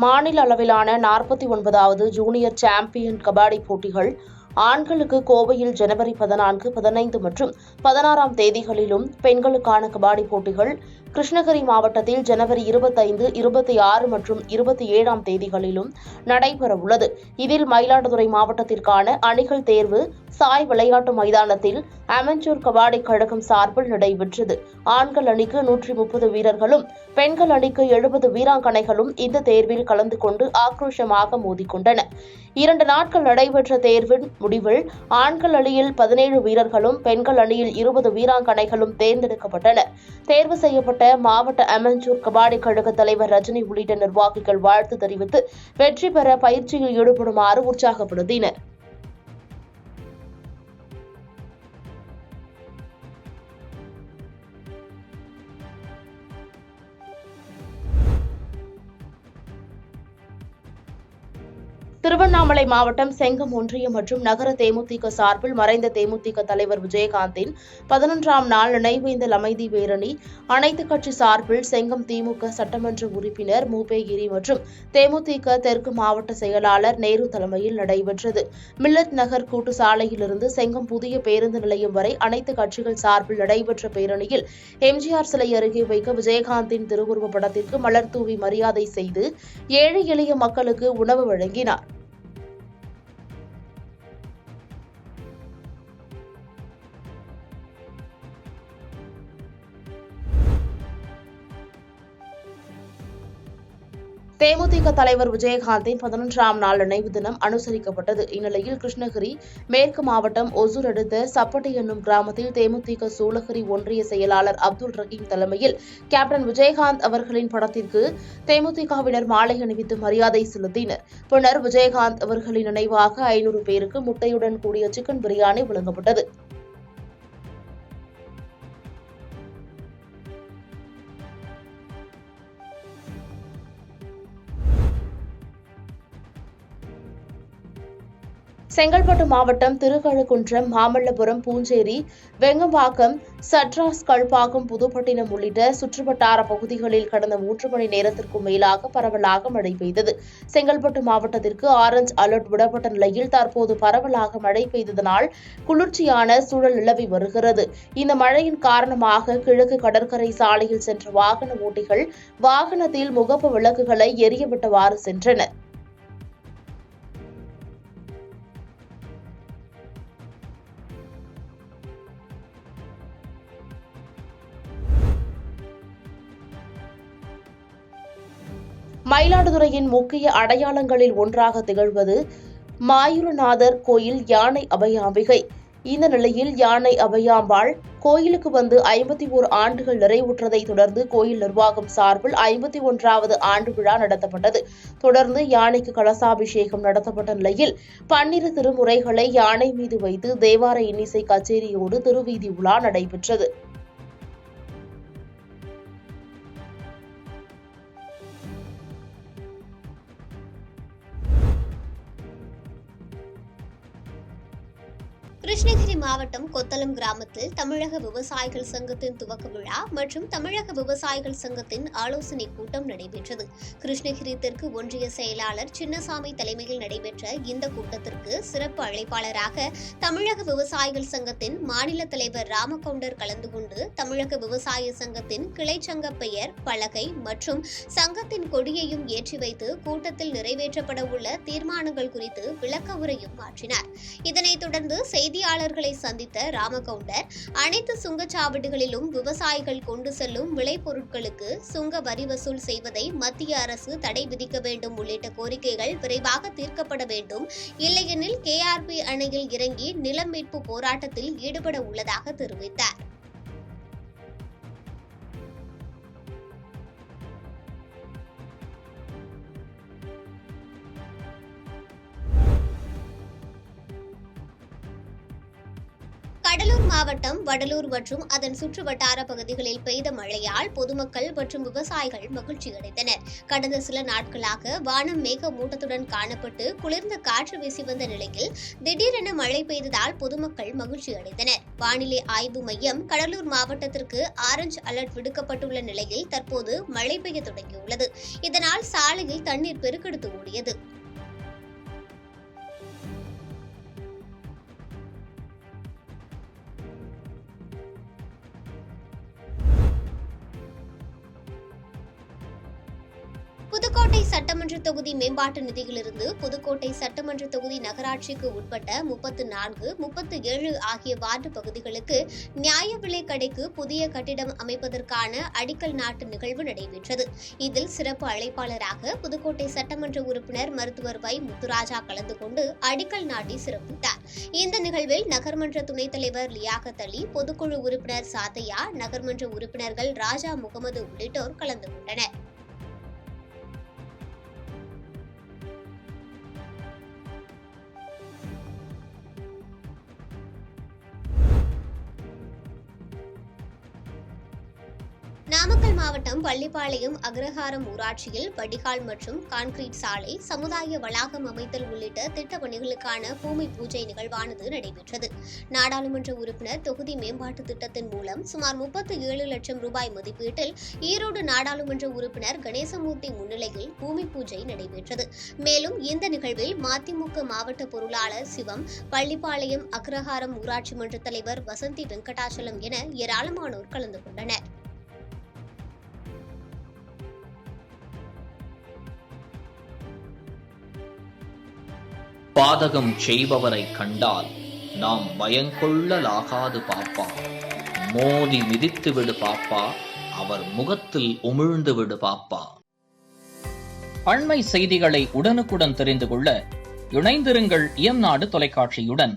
மாநில அளவிலான 49வது junior champion kabaddi போட்டிகள் ஆண்களுக்கு கோவையில் ஜனவரி 14, 15 மற்றும் 16ஆம் தேதிகளிலும், பெண்களுக்கான கபாடி போட்டிகள் கிருஷ்ணகிரி மாவட்டத்தில் ஜனவரி 25, 26 மற்றும் 27ஆம் தேதிகளிலும் நடைபெறவுள்ளது. இதில் மயிலாடுதுறை மாவட்டத்திற்கான அணிகள் தேர்வு சாய் விளையாட்டு மைதானத்தில் அமெச்சூர் கபாடி கழகம் சார்பில் நடைபெற்றது. ஆண்கள் அணிக்கு 130 வீரர்களும், பெண்கள் அணிக்கு 70 வீராங்கனைகளும் இந்த தேர்வில் கலந்து கொண்டு ஆக்ரோஷமாக மோதிக்கொண்டனர். 2 நாட்கள் நடைபெற்ற தேர்வின் முடிவில் ஆண்கள் அணியில் 17 வீரர்களும், பெண்கள் அணியில் 20 வீராங்கனைகளும் தேர்ந்தெடுக்கப்பட்டனர். தேர்வு செய்யப்பட்ட மாவட்ட அமெச்சூர் கபாடி கழக தலைவர் ரஜினி உள்ளிட்ட நிர்வாகிகள் வாழ்த்து தெரிவித்து வெற்றி பெற பயிற்சியில் ஈடுபடுமாறு உற்சாகப்படுத்தினர். திருவண்ணாமலை மாவட்டம் செங்கம் ஒன்றியம் மற்றும் நகர தேமுதிக சார்பில் மறைந்த தேமுதிக தலைவர் விஜயகாந்தின் 11ஆம் நாள் நினைவேந்தல் அமைதி பேரணி அனைத்துக் கட்சி சார்பில் செங்கம் திமுக சட்டமன்ற உறுப்பினர் மூபேகிரி மற்றும் தேமுதிக தெற்கு மாவட்ட செயலாளர் நேரு தலைமையில் நடைபெற்றது. மில்லட் நகர் கூட்டு சாலையிலிருந்து செங்கம் புதிய பேருந்து நிலையம் வரை அனைத்து கட்சிகள் சார்பில் நடைபெற்ற பேரணியில் எம்ஜிஆர் சிலை அருகே வைக்க விஜயகாந்தின் திருவுருவப் படத்திற்கு மலர் தூவி மரியாதை செய்து ஏழை எளிய மக்களுக்கு உணவு வழங்கினார். தேமுதிக தலைவர் விஜயகாந்தின் 11ஆம் நாள் நினைவு தினம் அனுசரிக்கப்பட்டது. இந்நிலையில் கிருஷ்ணகிரி மேற்கு மாவட்டம் ஒசூர் அடுத்த சப்பட்டி என்னும் கிராமத்தில் தேமுதிக சூளகிரி ஒன்றிய செயலாளர் அப்துல் ரஹீம் தலைமையில் கேப்டன் விஜயகாந்த் அவர்களின் படத்திற்கு தேமுதிகவினர் மாலை அணிவித்து மரியாதை செலுத்தினர். பின்னர் விஜயகாந்த் அவர்களின் நினைவாக 500 பேருக்கு முட்டையுடன் கூடிய சிக்கன் பிரியாணி வழங்கப்பட்டது. செங்கல்பட்டு மாவட்டம் திருக்கழுக்குன்றம், மாமல்லபுரம், பூஞ்சேரி, வெங்கம்பாக்கம், சட்ராஸ், கல்பாக்கம், புதுப்பட்டினம் உள்ளிட்ட சுற்றுவட்டார பகுதிகளில் கடந்த 3 மணி நேரத்திற்கும் மேலாக பரவலாக மழை பெய்தது. செங்கல்பட்டு மாவட்டத்திற்கு ஆரஞ்ச் அலர்ட் விடப்பட்ட நிலையில் தற்போது பரவலாக மழை பெய்ததனால் குளிர்ச்சியான சூழல் நிலவி வருகிறது. இந்த மழையின் காரணமாக கிழக்கு கடற்கரை சாலையில் சென்ற வாகன ஓட்டிகள் வாகனத்தில் முகப்பு விளக்குகளை எரியவிட்டவாறு சென்றனர். மயிலாடுதுறையின் முக்கிய அடையாளங்களில் ஒன்றாக திகழ்வது மாயூரநாதர் கோயில் யானை அபயாம்பிகை. இந்த நிலையில் யானை அபயாம்பாள் கோயிலுக்கு வந்து 51 ஆண்டுகள் நிறைவுற்றதை தொடர்ந்து கோயில் நிர்வாகம் சார்பில் 51வது ஆண்டு விழா நடத்தப்பட்டது. தொடர்ந்து யானைக்கு கலசாபிஷேகம் நடத்தப்பட்ட நிலையில் 12 திருமுறைகளை யானை மீது வைத்து தேவார இன்னிசை கச்சேரியோடு திருவீதி உலா நடைபெற்றது. கிருஷ்ணகிரி மாவட்டம் கொத்தலம் கிராமத்தில் தமிழக விவசாயிகள் சங்கத்தின் துவக்க விழா மற்றும் தமிழக விவசாயிகள் சங்கத்தின் ஆலோசனைக் கூட்டம் நடைபெற்றது. கிருஷ்ணகிரி தெற்கு ஒன்றிய செயலாளர் சின்னசாமி தலைமையில் நடைபெற்ற இந்த கூட்டத்திற்கு சிறப்பு அழைப்பாளராக தமிழக விவசாயிகள் சங்கத்தின் மாநில தலைவர் ராமகவுண்டர் கலந்து கொண்டு தமிழக விவசாய சங்கத்தின் கிளைச்சங்க பெயர், பலகை மற்றும் சங்கத்தின் கொடியையும் ஏற்றி வைத்து கூட்டத்தில் நிறைவேற்றப்பட உள்ள தீர்மானங்கள் குறித்து விளக்க உரையும் ஆற்றினார். இதனைத் தொடர்ந்து செய்தியாளர்களை சந்தித்த ராமகவுண்டர் அனைத்து சுங்கச்சாவடிகளிலும் விவசாயிகள் கொண்டு செல்லும் விளைபொருட்களுக்கு சுங்க வரி வசூல் செய்வதை மத்திய அரசு தடை விதிக்க வேண்டும் உள்ளிட்ட கோரிக்கைகள் விரைவாக தீர்க்கப்பட வேண்டும், இல்லையெனில் KRP அணையில் இறங்கி நிலம் மீட்பு போராட்டத்தில் ஈடுபட உள்ளதாக தெரிவித்தார். கடலூர் மாவட்டம் வடலூர் மற்றும் அதன் சுற்று வட்டார பகுதிகளில் பெய்த மழையால் பொதுமக்கள் மற்றும் விவசாயிகள் மகிழ்ச்சியடைந்தனர். கடந்த சில நாட்களாக வானம் மேகமூட்டத்துடன் காணப்பட்டு குளிர்ந்த காற்று வீசி வந்த நிலையில் திடீரென மழை பெய்ததால் பொதுமக்கள் மகிழ்ச்சியடைந்தனர். வானிலை ஆய்வு மையம் கடலூர் மாவட்டத்திற்கு ஆரஞ்சு அலர்ட் விடுக்கப்பட்டுள்ள நிலையில் தற்போது மழை பெய்ய தொடங்கியுள்ளது. இதனால் சாலையில் தண்ணீர் பெருக்கெடுத்து ஓடியது. புதுக்கோட்டை சட்டமன்ற தொகுதி மேம்பாட்டு நிதியிலிருந்து புதுக்கோட்டை சட்டமன்ற தொகுதி நகராட்சிக்கு உட்பட்ட 34, 37 ஆகிய வார்டு பகுதிகளுக்கு நியாய விலை கடைக்கு புதிய கட்டிடம் அமைப்பதற்கான அடிக்கல் நாட்டு நிகழ்வு நடைபெற்றது. இதில் சிறப்பு அழைப்பாளராக புதுக்கோட்டை சட்டமன்ற உறுப்பினர் மருத்துவர் வை. முத்துராஜா கலந்து கொண்டு அடிக்கல் நாட்டி சிறப்பித்தார். இந்த நிகழ்வில் நகர்மன்ற துணைத் தலைவர் லியாகத் அலி, பொதுக்குழு உறுப்பினர் சாத்தையா, நகர்மன்ற உறுப்பினர்கள் ராஜா முகமது உள்ளிட்டோர் கலந்து கொண்டனர். நாமக்கல் மாவட்டம் பள்ளிப்பாளையம் அக்ரஹாரம் ஊராட்சியில் வடிகால் மற்றும் கான்கிரீட் சாலை, சமுதாய வளாகம் அமைத்தல் உள்ளிட்ட திட்ட பணிகளுக்கான பூமி பூஜை நிகழ்வானது நடைபெற்றது. நாடாளுமன்ற உறுப்பினர் தொகுதி மேம்பாட்டு திட்டத்தின் மூலம் சுமார் 37 லட்சம் ரூபாய் மதிப்பீட்டில் ஈரோடு நாடாளுமன்ற உறுப்பினர் கணேசமூர்த்தி முன்னிலையில் பூமி பூஜை நடைபெற்றது. மேலும் இந்த நிகழ்வில் மதிமுக மாவட்ட பொருளாளர் சிவம், பள்ளிப்பாளையம் அக்ரஹாரம் ஊராட்சி மன்ற தலைவர் வசந்தி வெங்கடாச்சலம் என ஏராளமானோர் கலந்து கொண்டனர். பாதகம் செய்பவரை கண்டால் நாம் பயங்கொள்ளலாகாது பாப்பா. மோதி மிதித்து விடு பாப்பா, அவர் முகத்தில் உமிழ்ந்து விடு பாப்பா. அண்மை செய்திகளை உடனுக்குடன் தெரிந்து கொள்ள இணைந்திருங்கள் இயம்நாடு தொலைக்காட்சியுடன்.